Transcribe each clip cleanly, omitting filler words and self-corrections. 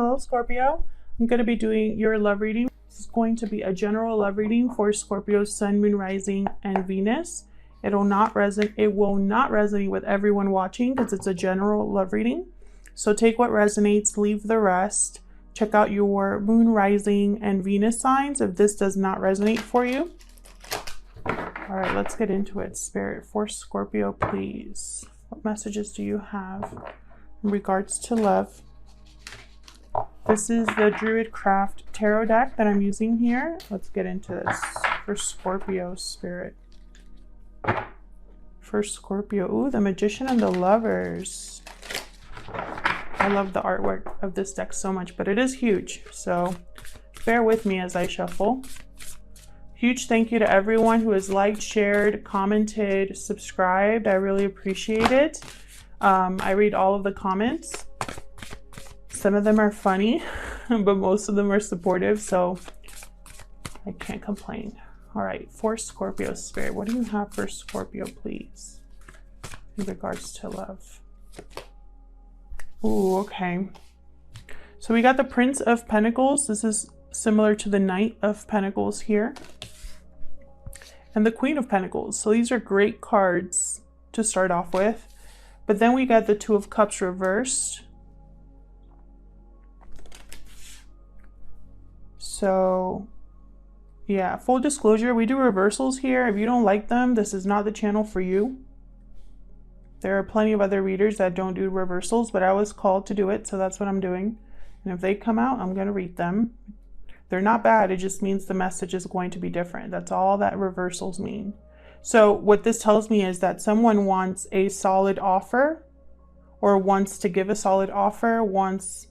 Hello, Scorpio. I'm going to be doing your love reading. This is going to be a general love reading for Scorpio's Sun, Moon, Rising, and Venus. It will not resonate with everyone watching because it's a general love reading. So take what resonates, leave the rest. Check out your Moon, Rising, and Venus signs if this does not resonate for you. All right, let's get into it. Spirit, for Scorpio, please. What messages do you have in regards to love? This is the Druidcraft Tarot deck that I'm using here. Let's get into this for Scorpio, Spirit. For Scorpio, ooh, the Magician and the Lovers. I love the artwork of this deck so much, but it is huge, so bear with me as I shuffle. Huge thank you to everyone who has liked, shared, commented, subscribed. I really appreciate it. I read all of the comments. Some of them are funny, but most of them are supportive, so I can't complain. All right, for Scorpio, Spirit, what do you have for Scorpio, please, in regards to love? Ooh, okay. So we got the Prince of Pentacles. This is similar to the Knight of Pentacles here. And the Queen of Pentacles. So these are great cards to start off with. But then we got the Two of Cups reversed. So yeah, full disclosure, we do reversals here. If you don't like them, this is not the channel for you. There are plenty of other readers that don't do reversals, but I was called to do it, so that's what I'm doing. And if they come out, I'm going to read them. They're not bad, it just means the message is going to be different. That's all that reversals mean. So what this tells me is that someone wants a solid offer, or wants to give a solid offer, wants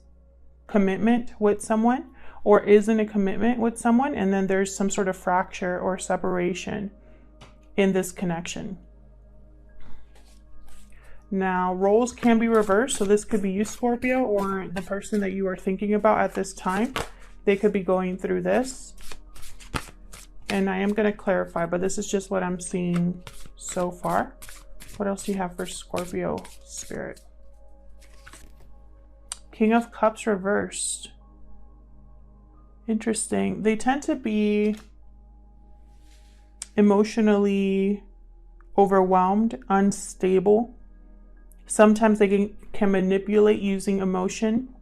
commitment with someone, or is in a commitment with someone, and then there's some sort of fracture or separation in this connection. Now, roles can be reversed, so this could be you, Scorpio, or the person that you are thinking about at this time. They could be going through this. And I am going to clarify, but this is just what I'm seeing so far. What else do you have for Scorpio, Spirit? King of Cups reversed. Interesting. They tend to be emotionally overwhelmed, unstable. Sometimes they can manipulate using emotion.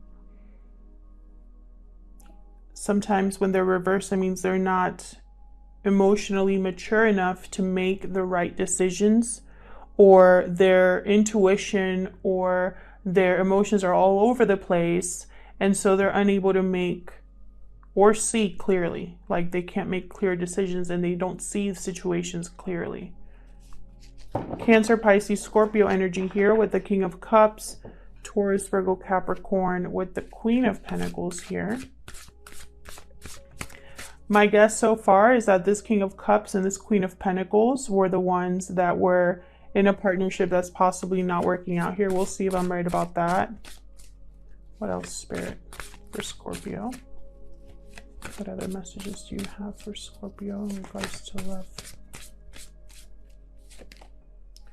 Sometimes when they're reversed, it means they're not emotionally mature enough to make the right decisions, or their intuition or their emotions are all over the place, and so they're unable to make or see clearly. Like they can't make clear decisions and they don't see the situations clearly. Cancer, Pisces, Scorpio energy here with the King of Cups, Taurus, Virgo, Capricorn with the Queen of Pentacles here. My guess so far is that this King of Cups and this Queen of Pentacles were the ones that were in a partnership that's possibly not working out here. We'll see if I'm right about that. What else, Spirit, for Scorpio? What other messages do you have for Scorpio in regards to love?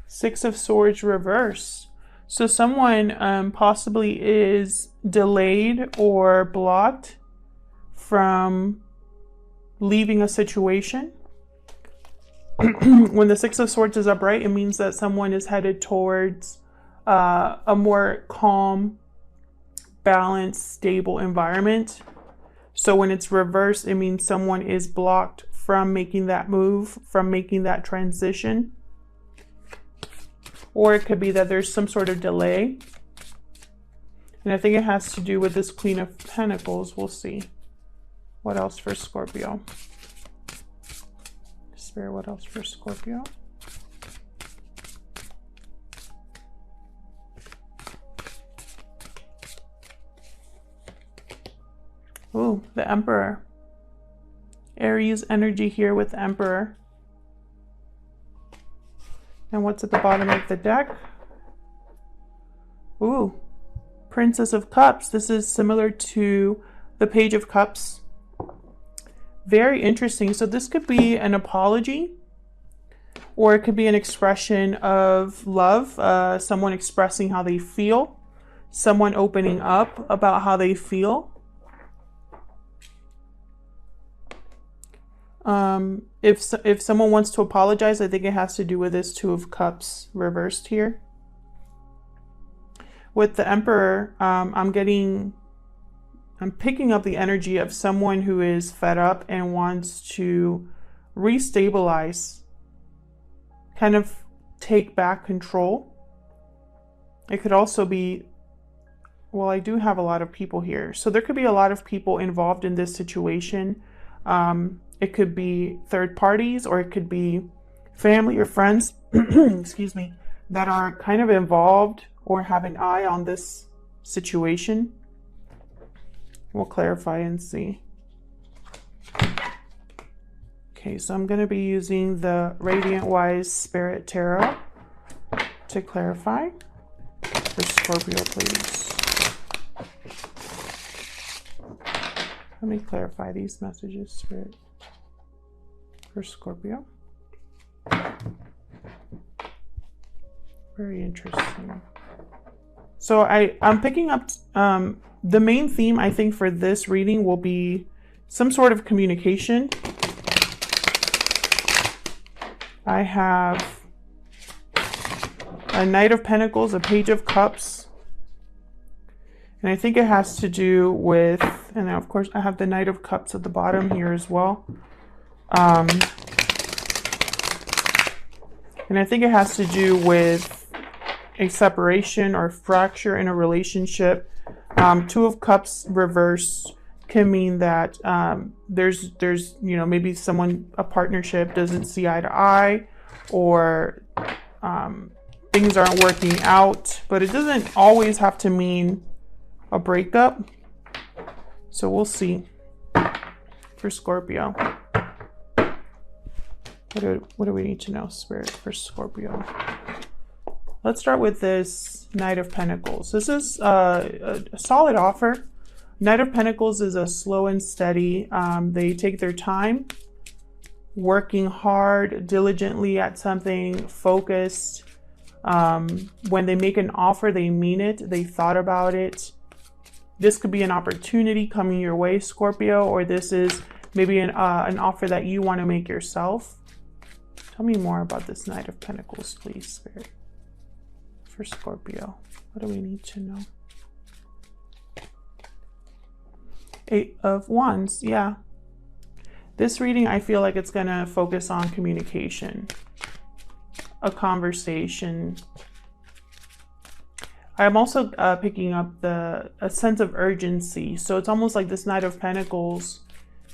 Six of Swords reverse. So someone possibly is delayed or blocked from leaving a situation. When the Six of Swords is upright, it means that someone is headed towards a more calm, balanced, stable environment. So when it's reversed, it means someone is blocked from making that move, from making that transition. Or it could be that there's some sort of delay. And I think it has to do with this Queen of Pentacles. We'll see. What else for Scorpio? Spirit, what else for Scorpio? Ooh, the Emperor. Aries energy here with the Emperor. And what's at the bottom of the deck? Ooh, Princess of Cups. This is similar to the Page of Cups. Very interesting. So this could be an apology, or it could be an expression of love, someone expressing how they feel. someone opening up about how they feel. If someone wants to apologize, I think it has to do with this Two of Cups reversed here. With the Emperor, I'm picking up the energy of someone who is fed up and wants to restabilize, kind of take back control. It could also be, well, I do have a lot of people here. So there could be a lot of people involved in this situation. It could be third parties, or it could be family or friends, excuse me, that are kind of involved or have an eye on this situation. We'll clarify and see. Okay, so I'm going to be using the Radiant Wise Spirit Tarot to clarify for Scorpio, please. Let me clarify these messages, Spirit, for Scorpio. Very interesting. So I'm picking up the main theme, I think, for this reading will be some sort of communication. I have a Knight of Pentacles, a Page of Cups, and I think it has to do with, and of course I have the Knight of Cups at the bottom here as well. And I think it has to do with a separation or fracture in a relationship. Two of Cups reversed can mean that there's you know, maybe someone, a partnership doesn't see eye to eye, or things aren't working out, but it doesn't always have to mean a breakup. So we'll see for Scorpio. What do we need to know, Spirit, for Scorpio? Let's start with this Knight of Pentacles. This is a solid offer. Knight of Pentacles is a slow and steady. They take their time, working hard, diligently at something, focused. When they make an offer, they mean it. They thought about it. This could be an opportunity coming your way, Scorpio, or this is maybe an offer that you want to make yourself. Tell me more about this Knight of Pentacles, please, Spirit, for Scorpio. What do we need to know? Eight of Wands, yeah. This reading, I feel like it's going to focus on communication, a conversation. I'm also picking up a sense of urgency. So it's almost like this Knight of Pentacles,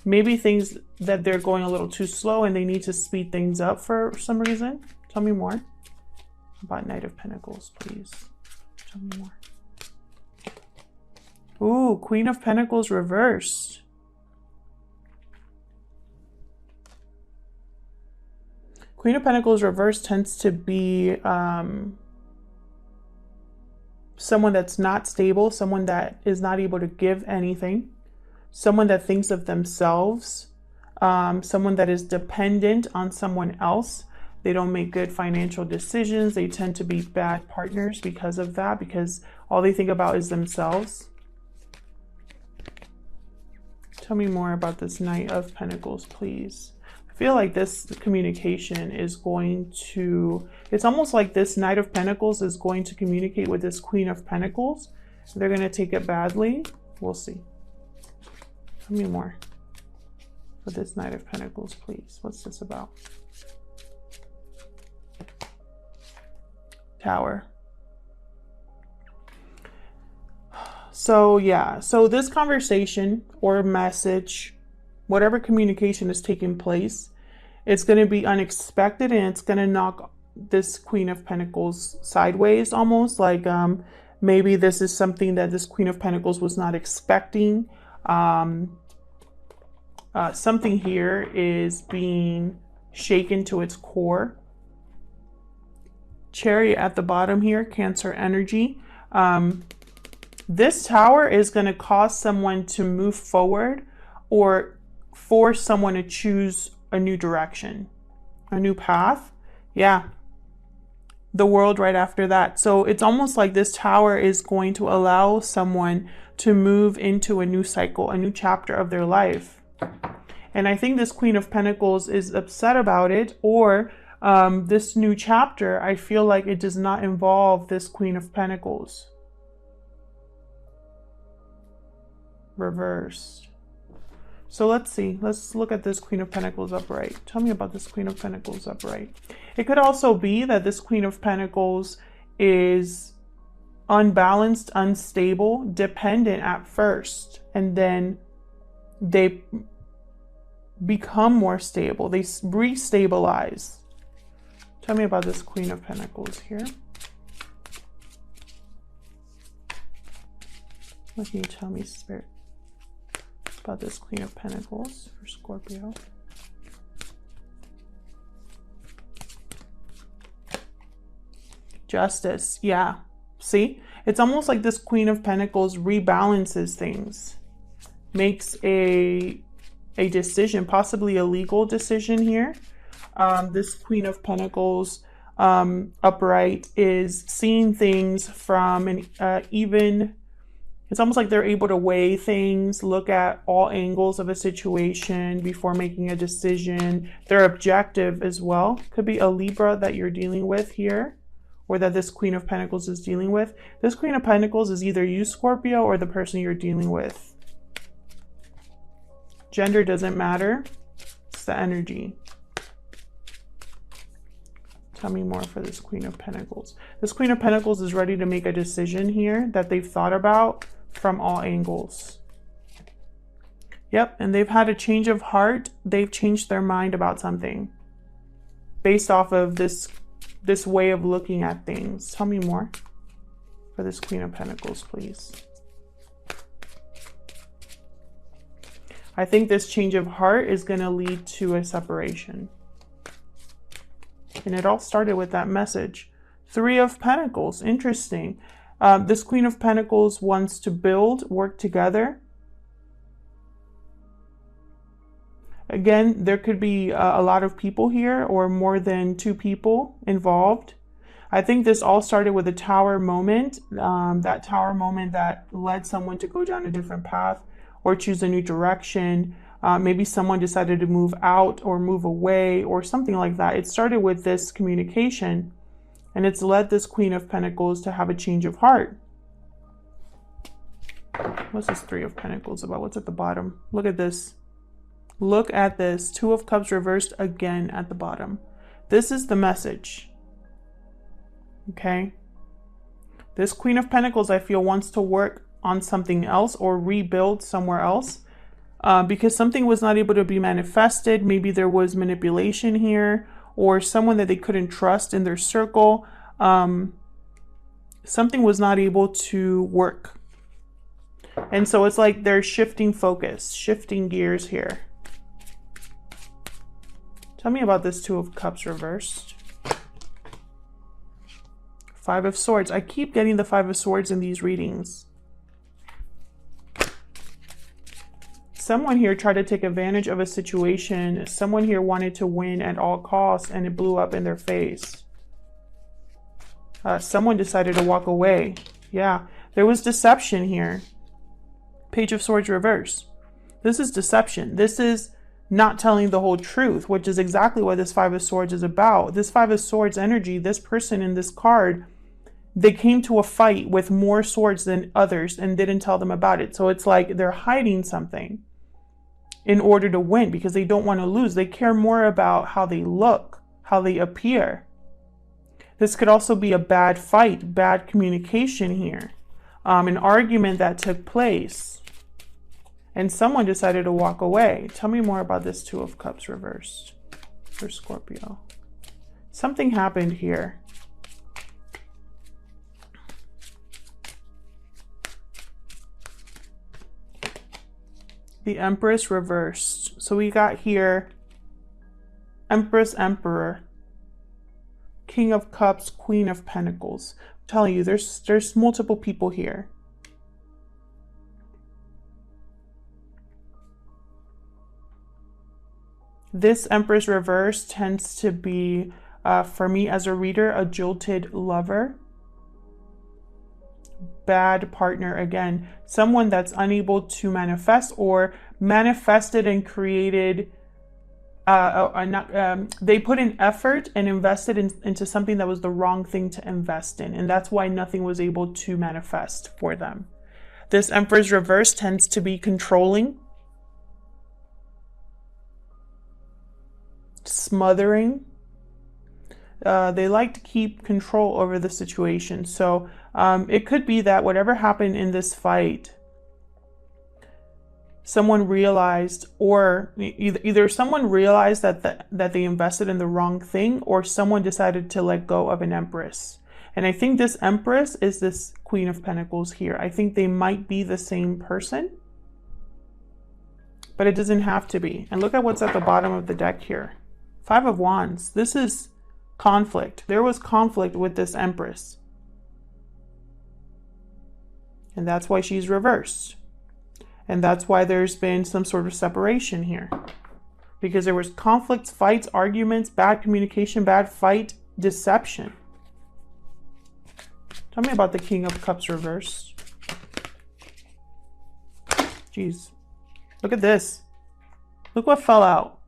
maybe things that they're going a little too slow and they need to speed things up for some reason. Tell me more about Knight of Pentacles, please. Tell me more. Ooh, Queen of Pentacles reversed. Queen of Pentacles reversed tends to be someone that's not stable, someone that is not able to give anything, someone that thinks of themselves, someone that is dependent on someone else. They don't make good financial decisions. They tend to be bad partners because of that, because all they think about is themselves. Tell me more about this Knight of Pentacles, please. I feel like this communication is going to, it's almost like this Knight of Pentacles is going to communicate with this Queen of Pentacles. They're going to take it badly. We'll see. Tell me more for this Knight of Pentacles, please. What's this about? Tower. So yeah, so this conversation or message, whatever communication is taking place, it's going to be unexpected, and it's going to knock this Queen of Pentacles sideways, almost like maybe this is something that this Queen of Pentacles was not expecting. Something here is being shaken to its core. Chariot at the bottom here, Cancer energy. This Tower is going to cause someone to move forward or force someone to choose a new direction, a new path. Yeah. the World right after that. So it's almost like this Tower is going to allow someone to move into a new cycle, a new chapter of their life. And I think this Queen of Pentacles is upset about it, or this new chapter, I feel like it does not involve this Queen of Pentacles. Reversed. So let's see. Let's look at this Queen of Pentacles upright. Tell me about this Queen of Pentacles upright. It could also be that this Queen of Pentacles is unbalanced, unstable, dependent at first, and then they become more stable. They restabilize. Tell me about this Queen of Pentacles here. What can you tell me, Spirit, about this Queen of Pentacles for Scorpio? Justice. Yeah. See? It's almost like this Queen of Pentacles rebalances things. Makes a decision, possibly a legal decision here. This Queen of Pentacles upright is seeing things from an even... It's almost like they're able to weigh things, look at all angles of a situation before making a decision. They're objective as well. Could be a Libra that you're dealing with here, or that this Queen of Pentacles is dealing with. This Queen of Pentacles is either you, Scorpio, or the person you're dealing with. Gender doesn't matter. It's the energy. Tell me more for this Queen of Pentacles. This Queen of Pentacles is ready to make a decision here that they've thought about from all angles. Yep, and they've had a change of heart. They've changed their mind about something based off of this way of looking at things. Tell me more for this Queen of Pentacles, please. I think this change of heart is going to lead to a separation. And it all started with that message. Three of Pentacles. Interesting. This Queen of Pentacles wants to build, work together. Again, there could be a lot of people here, or more than two people involved. I think this all started with a Tower moment. That Tower moment that led someone to go down a different path or choose a new direction. Maybe someone decided to move out or move away or something like that. It started with this communication, and it's led this Queen of Pentacles to have a change of heart. What's this Three of Pentacles about? What's at the bottom? Look at this. Look at this. Two of Cups reversed again at the bottom. This is the message. Okay? This Queen of Pentacles, I feel, wants to work on something else or rebuild somewhere else. Because something was not able to be manifested. Maybe there was manipulation here, or someone that they couldn't trust in their circle. Something was not able to work. And so it's like they're shifting focus, shifting gears here. Tell me about this Two of Cups reversed. Five of Swords. I keep getting the Five of Swords in these readings. Someone here tried to take advantage of a situation. Someone here wanted to win at all costs, and it blew up in their face. Someone decided to walk away. Yeah, there was deception here. Page of Swords reverse. This is deception. This is not telling the whole truth, which is exactly what this Five of Swords is about. This Five of Swords energy, this person in this card, they came to a fight with more swords than others and didn't tell them about it. So it's like they're hiding something in order to win, because they don't want to lose. They care more about how they look, how they appear. This could also be a bad fight, bad communication here, an argument that took place, and someone decided to walk away. Tell me more about this Two of Cups reversed for Scorpio. Something happened here. The Empress reversed. So we got here Empress, Emperor, King of Cups, Queen of Pentacles. I'm telling you, there's multiple people here. This Empress reverse tends to be For me as a reader, a jilted lover. Bad partner again. Someone that's unable to manifest or manifested and created. They put in effort and invested into something that was the wrong thing to invest in. And that's why nothing was able to manifest for them. This Emperor's reverse tends to be controlling, smothering. They like to keep control over the situation. So it could be that whatever happened in this fight, someone realized, or either someone realized that they invested in the wrong thing, or someone decided to let go of an Empress. And I think this Empress is this Queen of Pentacles here. I think they might be the same person, but it doesn't have to be. And look at what's at the bottom of the deck here. 5 of Wands. This is conflict. There was conflict with this Empress. And that's why she's reversed. And that's why there's been some sort of separation here. Because there was conflicts, fights, arguments, bad communication, bad fight, deception. Tell me about the King of Cups reversed. Jeez. Look at this. Look what fell out.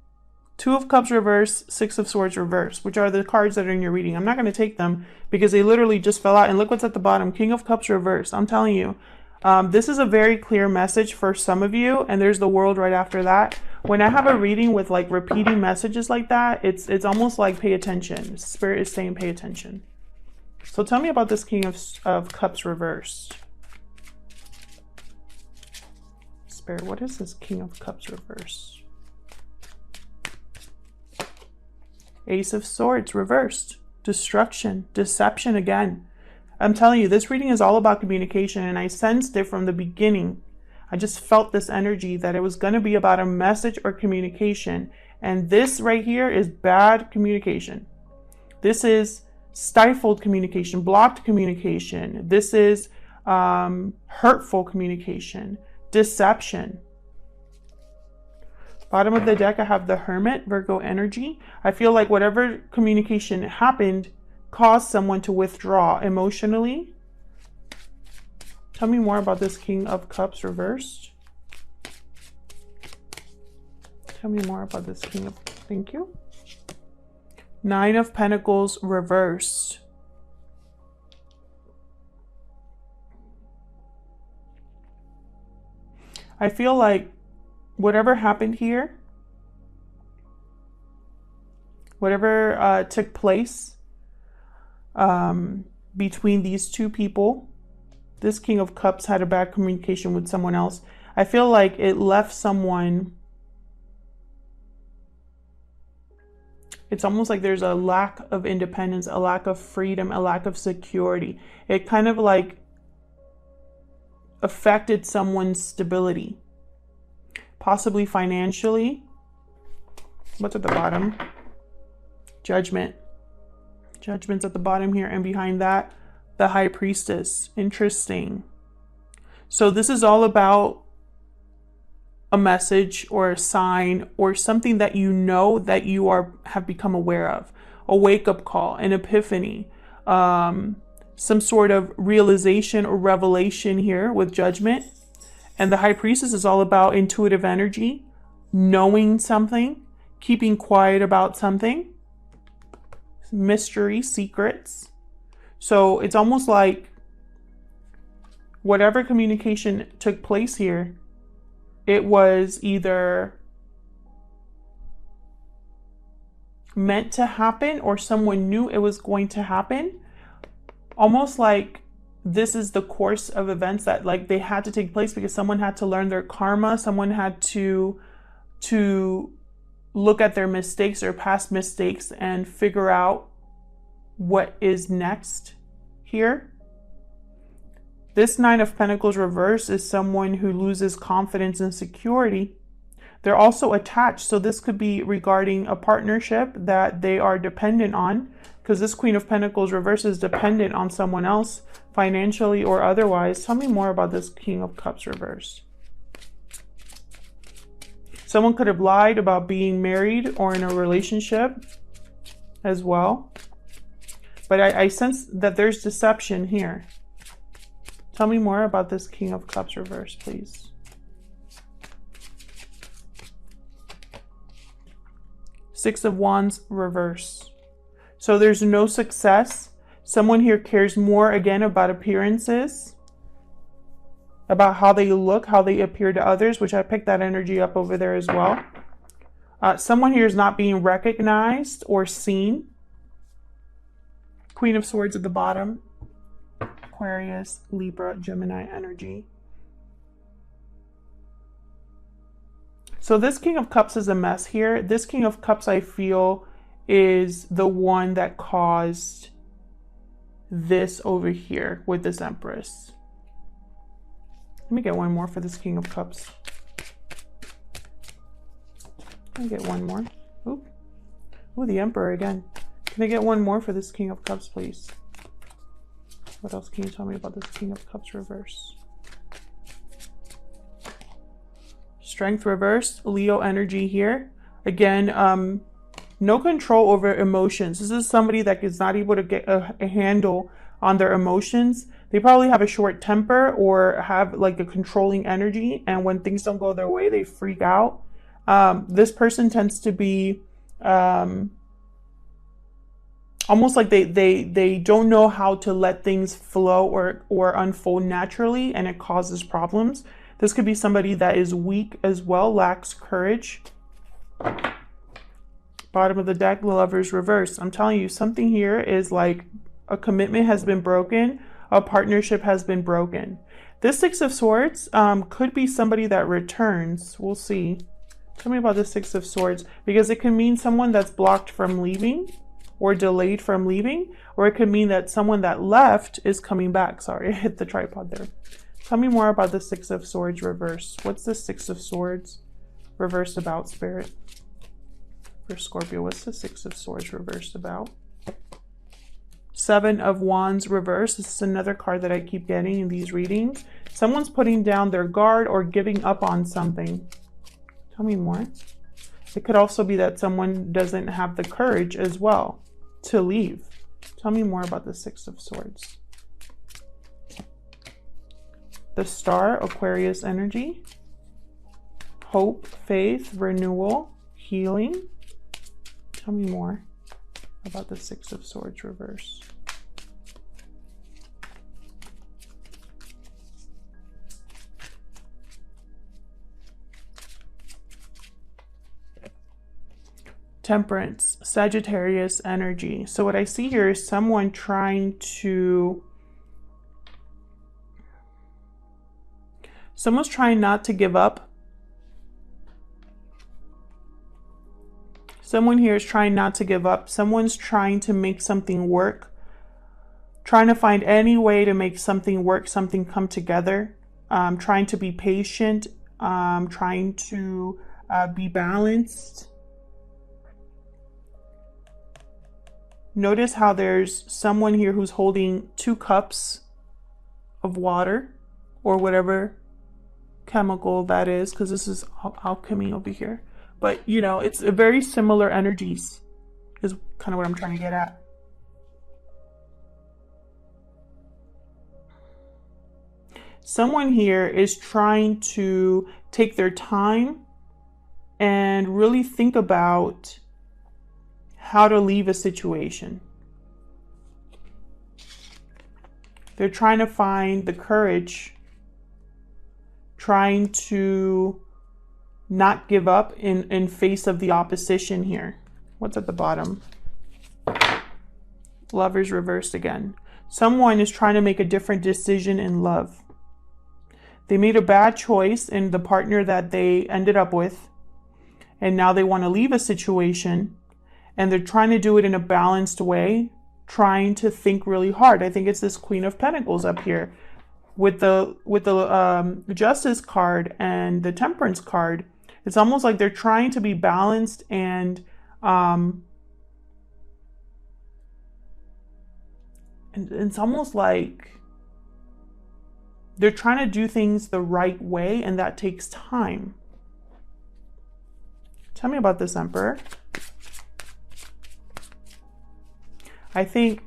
2 of Cups reversed, 6 of Swords reversed, which are the cards that are in your reading. I'm not going to take them because they literally just fell out. And look what's at the bottom. King of Cups reversed. I'm telling you. This is a very clear message for some of you. And there's the World right after that. When I have a reading with like repeating messages like that, it's almost like pay attention. Spirit is saying pay attention. So tell me about this King of Cups reversed. Spirit, what is this King of Cups reversed? Ace of Swords reversed. Destruction, deception again. I'm telling you, this reading is all about communication, and I sensed it from the beginning. I just felt this energy that it was going to be about a message or communication. And this right here is bad communication. This is stifled communication, blocked communication. This is hurtful communication, deception. Bottom of the deck, I have the Hermit, Virgo energy. I feel like whatever communication happened caused someone to withdraw emotionally. Tell me more about this King of Cups reversed. Tell me more about this King of... Thank you. 9 of Pentacles reversed. I feel like whatever happened here, whatever took place between these two people, this King of Cups had a bad communication with someone else. I feel like it left someone... It's almost like there's a lack of independence, a lack of freedom, a lack of security. It kind of like affected someone's stability, possibly financially. What's at the bottom? Judgment. Judgment's at the bottom here, and behind that, the High Priestess. Interesting. So this is all about a message or a sign or something that you know that you have become aware of. A wake-up call, an epiphany, some sort of realization or revelation here with Judgment. And the High Priestess is all about intuitive energy, knowing something, keeping quiet about something, mystery, secrets. So it's almost like whatever communication took place here, it was either meant to happen or someone knew it was going to happen. Almost like this is the course of events that like they had to take place because someone had to learn their karma. Someone had to look at their mistakes or past mistakes and figure out what is next here. This 9 of Pentacles reverse is someone who loses confidence and security. They're also attached. So this could be regarding a partnership that they are dependent on, because this Queen of Pentacles reverse is dependent on someone else financially or otherwise. Tell me more about this King of Cups reverse. Someone could have lied about being married or in a relationship. as well. But I sense that there's deception here. Tell me more about this King of Cups reverse, please. Six of Wands reverse. So there's no success. Someone here cares more, again, about appearances, about how they look, how they appear to others, which I picked that energy up over there as well. Someone here is not being recognized or seen. Queen of Swords at the bottom. Aquarius, Libra, Gemini energy. So this King of Cups is a mess here. This King of Cups, I feel, is the one that caused this over here with this Empress. Let me get one more for this King of Cups. Can I get one more? Ooh. Ooh, the Emperor again. Can I get one more for this King of Cups, please? What else can you tell me about this King of Cups reverse? Strength reverse, Leo energy here. Again, no control over emotions. This is somebody that is not able to get a handle on their emotions. They probably have a short temper or have like a controlling energy. And when things don't go their way, they freak out. This person tends to be almost like they don't know how to let things flow or unfold naturally, and it causes problems. This could be somebody that is weak as well, lacks courage. Bottom of the deck, the Lovers reverse. I'm telling you, something here is like a commitment has been broken, a partnership has been broken. This Six of Swords could be somebody that returns. We'll see. Tell me about the Six of Swords, because it can mean someone that's blocked from leaving or delayed from leaving, or it could mean that someone that left is coming back. Sorry, I hit the tripod there. Tell me more about the Six of Swords reverse. What's the Six of Swords reverse about, Spirit? For Scorpio, what's the Six of Swords reverse about? Seven of Wands reverse. This is another card that I keep getting in these readings. Someone's putting down their guard or giving up on something. Tell me more. It could also be that someone doesn't have the courage as well to leave. Tell me more about the Six of Swords. The Star, Aquarius energy. Hope, faith, renewal, healing. Tell me more about the Six of Swords reverse. Temperance, Sagittarius energy. So what I see here is someone trying to... Someone's trying not to give up. Someone here is trying not to give up. Someone's trying to make something work. Trying to find any way to make something work, something come together. Trying to be patient. Trying to be balanced. Notice how there's someone here who's holding 2 cups of water or whatever chemical that is, because this is alchemy over here. But, you know, it's a very similar energies is kind of what I'm trying to get at. Someone here is trying to take their time and really think about how to leave a situation. They're trying to find the courage, trying to not give up in face of the opposition here. What's at the bottom? Lovers reversed again. Someone is trying to make a different decision in love. They made a bad choice in the partner that they ended up with, and now they want to leave a situation, and they're trying to do it in a balanced way, trying to think really hard. I think it's this Queen of Pentacles up here with the Justice card and the Temperance card. It's almost like they're trying to be balanced, and it's almost like they're trying to do things the right way, and that takes time. Tell me about this Emperor. I think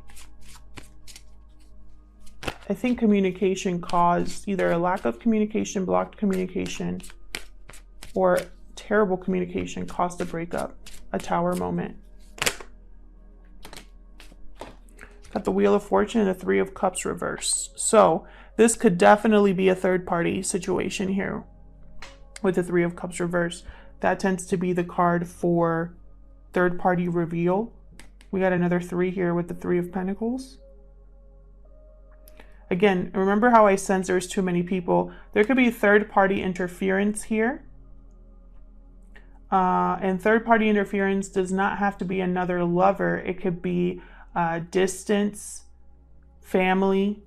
communication caused either a lack of communication, blocked communication, or terrible communication caused a breakup, a Tower moment. Got the Wheel of Fortune and the Three of Cups reversed. So this could definitely be a third party situation here with the Three of Cups reversed. That tends to be the card for third party reveal. We got another 3 here with the Three of Pentacles. Again, remember how I sense there's too many people. There could be third party interference here. And third party interference does not have to be another lover. It could be distance, family,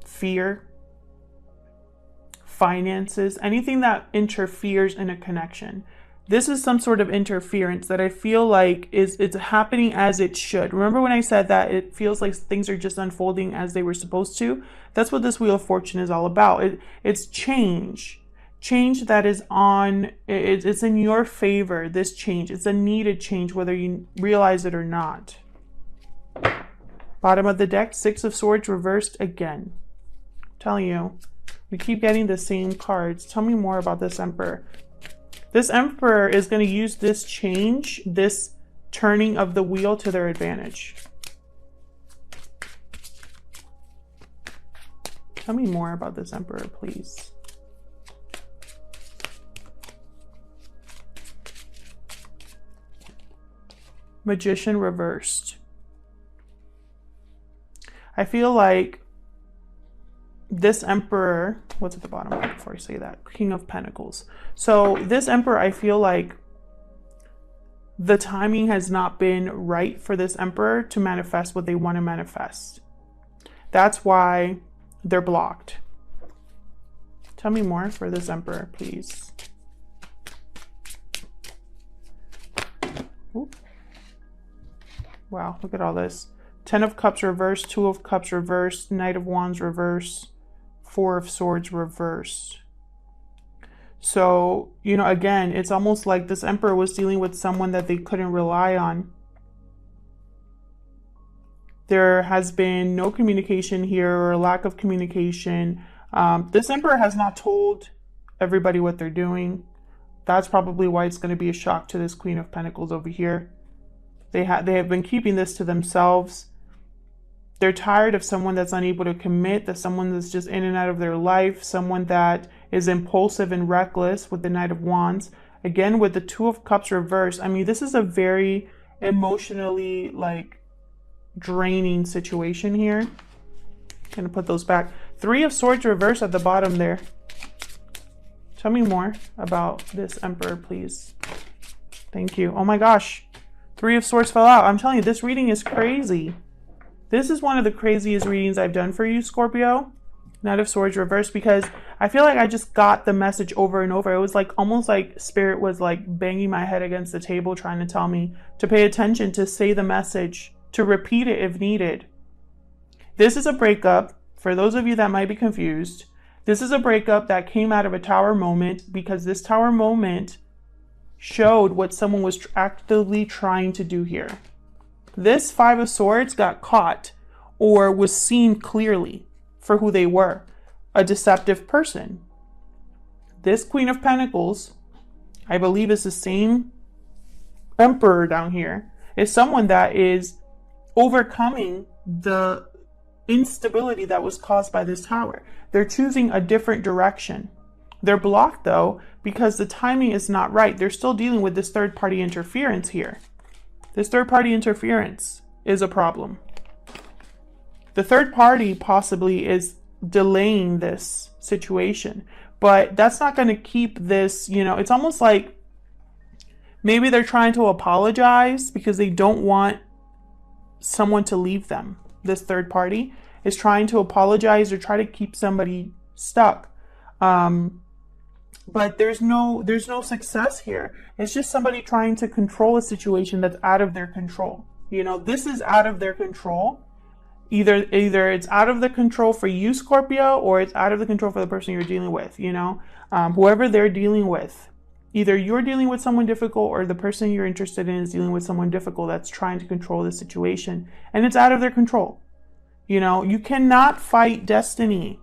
fear, finances, anything that interferes in a connection. This is some sort of interference that I feel like it's happening as it should. Remember when I said that it feels like things are just unfolding as they were supposed to? That's what this Wheel of Fortune is all about. It's change. Change that is on, it's in your favor, this change. It's a needed change, whether you realize it or not. Bottom of the deck, Six of Swords reversed again. I'm telling you, we keep getting the same cards. Tell me more about this Emperor. This Emperor is going to use this change, this turning of the wheel to their advantage. Tell me more about this Emperor, please. Magician reversed. I feel like this Emperor, what's at the bottom before I say that? King of Pentacles. So this Emperor, I feel like the timing has not been right for this Emperor to manifest what they want to manifest. That's why they're blocked. Tell me more for this Emperor, please. Oop. Wow, look at all this. 10 of Cups reversed, 2 of Cups reversed, Knight of Wands reversed, 4 of Swords reversed. So, you know, again, it's almost like this Emperor was dealing with someone that they couldn't rely on. There has been no communication here, or a lack of communication. This Emperor has not told everybody what they're doing. That's probably why it's going to be a shock to this Queen of Pentacles over here. They have been keeping this to themselves. They're tired of someone that's unable to commit, that someone that's just in and out of their life, someone that is impulsive and reckless with the Knight of Wands. Again, with the 2 of Cups reversed, I mean, this is a very emotionally, like, draining situation here. Gonna put those back. 3 of Swords reversed at the bottom there. Tell me more about this Emperor, please. Thank you. Oh my gosh. 3 of Swords fell out. I'm telling you, this reading is crazy. This is one of the craziest readings I've done for you, Scorpio. Knight of Swords reversed, because I feel like I just got the message over and over. It was like almost like Spirit was like banging my head against the table trying to tell me to pay attention, to say the message, to repeat it if needed. This is a breakup. For those of you that might be confused, this is a breakup that came out of a Tower moment, because this Tower moment showed what someone was actively trying to do here. This 5 of Swords got caught, or was seen clearly for who they were, a deceptive person. This Queen of Pentacles, I believe is the same Emperor down here, is someone that is overcoming the instability that was caused by this Tower. They're choosing a different direction. They're blocked though, because the timing is not right. They're still dealing with this third party interference here. This third party interference is a problem. The third party possibly is delaying this situation, but that's not going to keep this, you know, it's almost like maybe they're trying to apologize because they don't want someone to leave them. This third party is trying to apologize or try to keep somebody stuck. But there's no success here. It's just somebody trying to control a situation that's out of their control. You know, this is out of their control. Either it's out of the control for you, Scorpio, or it's out of the control for the person you're dealing with, you know. Whoever they're dealing with, Either you're dealing with someone difficult or the person you're interested in is dealing with someone difficult that's trying to control the situation. And it's out of their control. You know, you cannot fight destiny.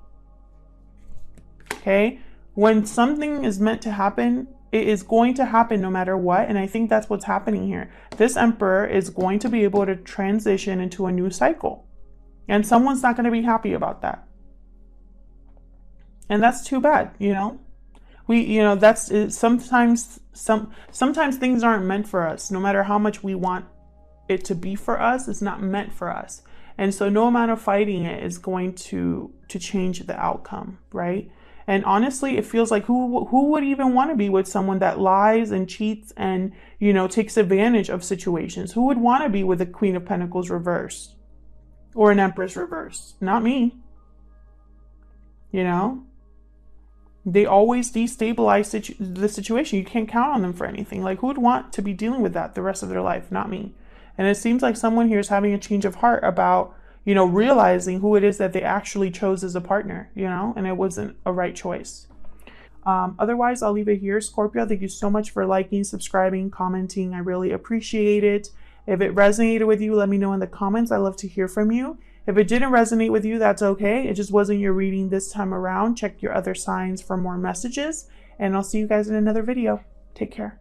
Okay? When something is meant to happen, it is going to happen no matter what. And I think that's what's happening here. This Emperor is going to be able to transition into a new cycle. And someone's not going to be happy about that. And that's too bad, you know? Sometimes things aren't meant for us. No matter how much we want it to be for us, it's not meant for us. And so no amount of fighting it is going to change the outcome, right? And honestly, it feels like who would even want to be with someone that lies and cheats and, you know, takes advantage of situations? Who would want to be with a Queen of Pentacles reversed or an Empress reversed? Not me. You know? They always destabilize the situation. You can't count on them for anything. Like, who would want to be dealing with that the rest of their life? Not me. And it seems like someone here is having a change of heart about, you know, realizing who it is that they actually chose as a partner, you know, and it wasn't a right choice. Otherwise, I'll leave it here. Scorpio, thank you so much for liking, subscribing, commenting. I really appreciate it. If it resonated with you, let me know in the comments. I love to hear from you. If it didn't resonate with you, that's okay. It just wasn't your reading this time around. Check your other signs for more messages, and I'll see you guys in another video. Take care.